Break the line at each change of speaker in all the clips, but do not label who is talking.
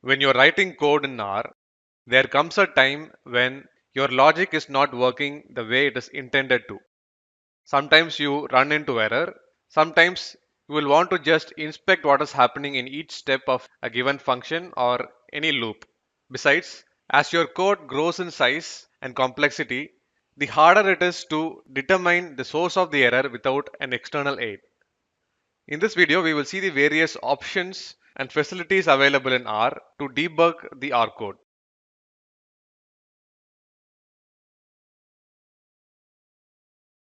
When you're writing code in R, there comes a time when your logic is not working the way it is intended to. Sometimes you run into error. Sometimes you will want to just inspect what is happening in each step of a given function or any loop. Besides, as your code grows in size and complexity, the harder it is to determine the source of the error without an external aid. In this video, we will see the various options and facilities available in R to debug the R code.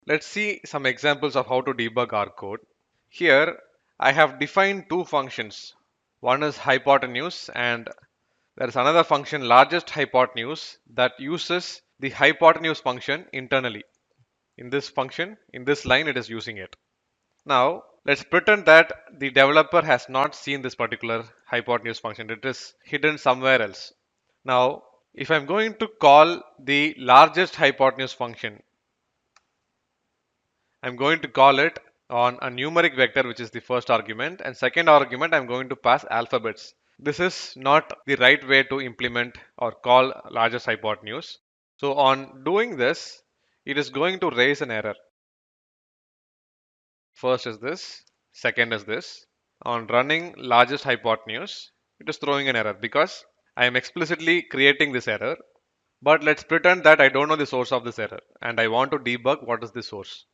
Let's see some examples of how to debug R code. Here, I have defined two functions. One is hypotenuse, and there is another function, largest hypotenuse, that uses the hypotenuse function internally. In this function, in this line, it is using it. Now, let's pretend that the developer has not seen this particular hypotenuse function. It is hidden somewhere else. Now, if I'm going to call the largest hypotenuse function, I'm going to call it on a numeric vector, which is the first argument, and second argument I'm going to pass alphabets. This is not the right way to implement or call largest hypotenuse. So on doing this, it is going to raise an error. First is this, second is this. On running largest hypotenuse, it is throwing an error because I am explicitly creating this error. But let's pretend that I don't know the source of this error and I want to debug what is the source.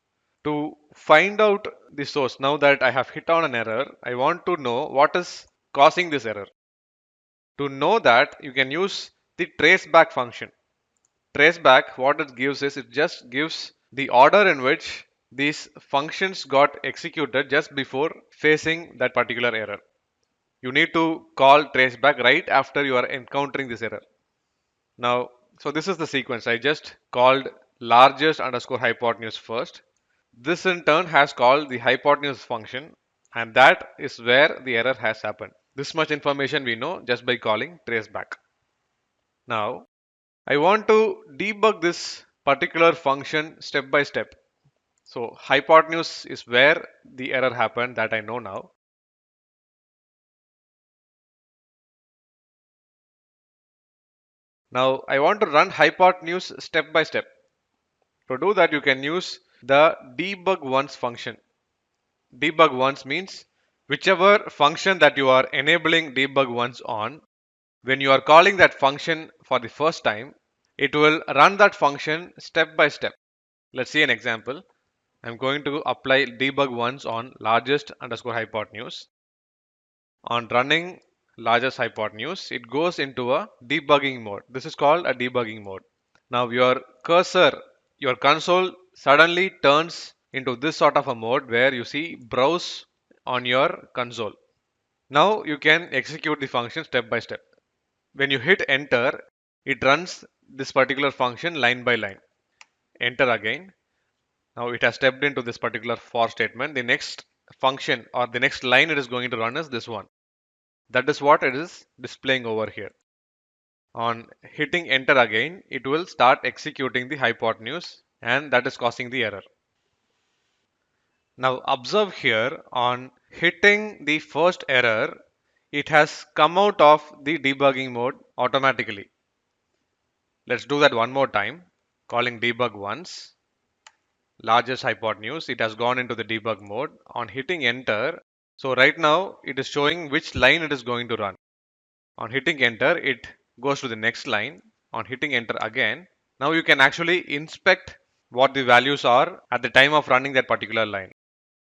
To find out the source, now that I have hit on an error, I want to know what is causing this error. To know that, you can use the traceback function. Traceback, what it gives is it just gives the order in which these functions got executed just before facing that particular error. You need to call traceback right after you are encountering this error. Now, so this is the sequence. I just called largest underscore hypotenuse first. This in turn has called the hypotenuse function, and that is where the error has happened. This much information we know just by calling traceback. Now, I want to debug this particular function step by step. So hypotenuse is where the error happened, that I know now. Now I want to run hypotenuse step by step. To do that, you can use the debug once function. Debug once means whichever function that you are enabling debug once on, when you are calling that function for the first time, it will run that function step by step. Let's see an example. I'm going to apply debug once on largest underscore hypotenuse. On running largest hypotenuse, it goes into a debugging mode. This is called a debugging mode. Now your cursor, your console suddenly turns into this sort of a mode where you see browse on your console. Now you can execute the function step by step. When you hit enter, it runs this particular function line by line. Enter again. Now it has stepped into this particular for statement. The next function or the next line it is going to run is this one. That is what it is displaying over here. On hitting enter again, it will start executing the hypotenuse, and that is causing the error. Now observe here, on hitting the first error, it has come out of the debugging mode automatically. Let's do that one more time. Calling debug once, largest hypotenuse, it has gone into the debug mode. On hitting enter, so right now it is showing which line it is going to run. On hitting enter, it goes to the next line. On hitting enter again, now you can actually inspect what the values are at the time of running that particular line.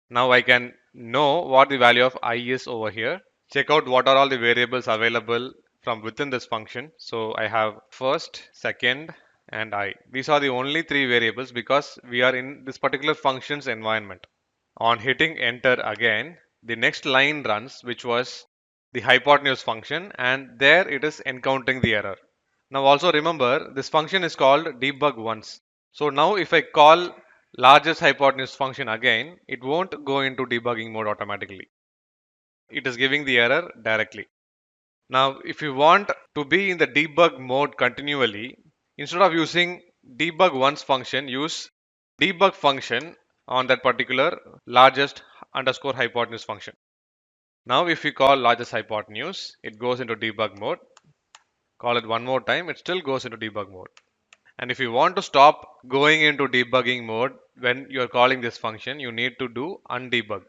Now I can know what the value of I is over here. Check out what are all the variables available from within this function. So I have first, second, and I. These are the only three variables because we are in this particular function's environment. On hitting enter again, the next line runs, which was the hypotenuse function, and there it is encountering the error. Now also remember, this function is called debug once. So now if I call largest hypotenuse function again, it won't go into debugging mode automatically. It is giving the error directly. Now if you want to be in the debug mode continually, instead of using debug once function, use debug function on that particular largest underscore hypotenuse function. Now if we call largest hypotenuse, it goes into debug mode. Call it one more time, it still goes into debug mode. And if you want to stop going into debugging mode when you're calling this function, you need to do undebug.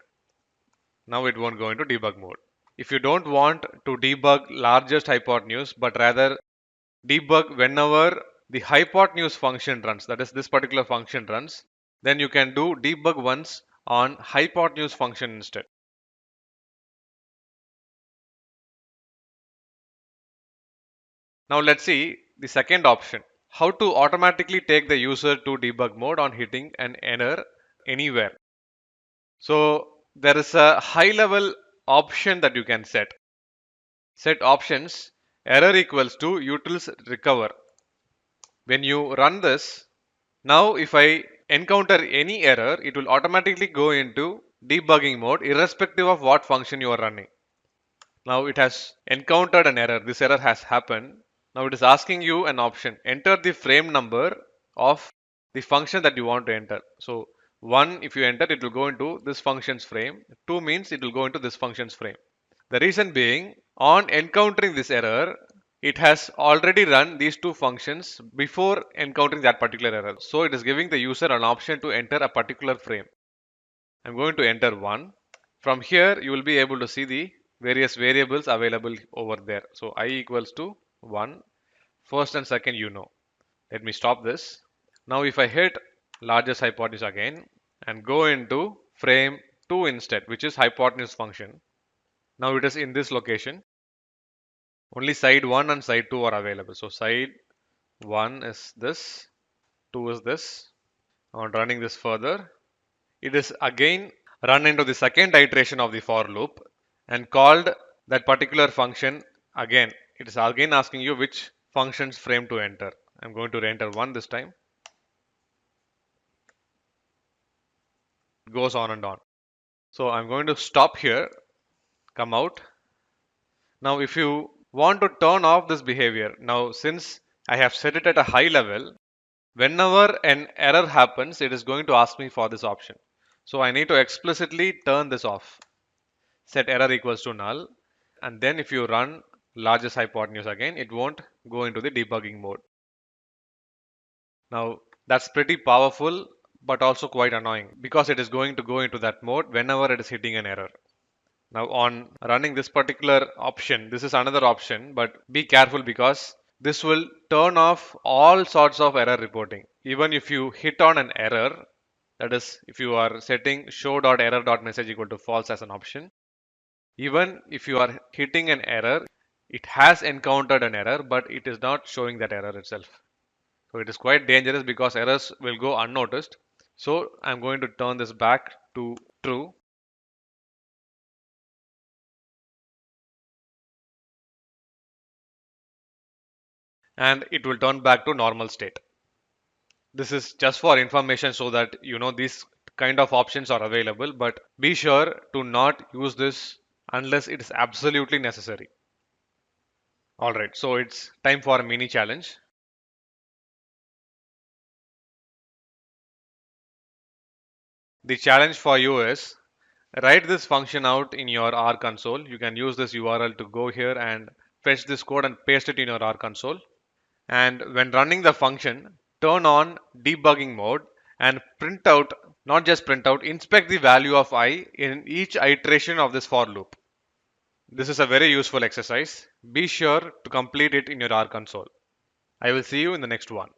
Now it won't go into debug mode. If you don't want to debug largest hypotenuse, but rather debug whenever the hypotenuse function runs, that is this particular function runs, then you can do debug once on hypotenuse function instead. Now let's see the second option, how to automatically take the user to debug mode on hitting an error anywhere. So there is a high level option that you can set. Set options error equals to utils recover. When you run this, now if I encounter any error, it will automatically go into debugging mode irrespective of what function you are running. Now it has encountered an error. This error has happened. Now it is asking you an option. Enter the frame number of the function that you want to enter. So 1, if you enter, it will go into this function's frame. 2 means it will go into this function's frame. The reason being, on encountering this error, it has already run these two functions before encountering that particular error. So it is giving the user an option to enter a particular frame. I'm going to enter 1. From here, you will be able to see the various variables available over there. So I equals to 1. First and second, you know. Let me stop this. Now if I hit largest hypotenuse again and go into frame 2 instead, which is hypotenuse function. Now it is in this location. Only side 1 and side 2 are available. So side 1 is this, 2 is this. On running this further, it is again run into the second iteration of the for loop and called that particular function again. It is again asking you which function's frame to enter. I'm going to enter 1 this time. It goes on and on. So I'm going to stop here, come out. Now if you want to turn off this behavior, now since I have set it at a high level, whenever an error happens, it is going to ask me for this option. So I need to explicitly turn this off. Set error equals to null. And then if you run largest hypotenuse again, it won't go into the debugging mode. Now that's pretty powerful, but also quite annoying because it is going to go into that mode whenever it is hitting an error. Now on running this particular option, this is another option, but be careful because this will turn off all sorts of error reporting. Even if you hit on an error, that is if you are setting show.error.message equal to false as an option, even if you are hitting an error, it has encountered an error, but it is not showing that error itself. So it is quite dangerous because errors will go unnoticed. So I'm going to turn this back to true. And it will turn back to normal state. This is just for information so that you know these kind of options are available, but be sure to not use this unless it is absolutely necessary. Alright, so it's time for a mini challenge. The challenge for you is write this function out in your R console. You can use this URL to go here and fetch this code and paste it in your R console. And when running the function, turn on debugging mode and print out, not just print out, inspect the value of I in each iteration of this for loop. This is a very useful exercise. Be sure to complete it in your R console. I will see you in the next one.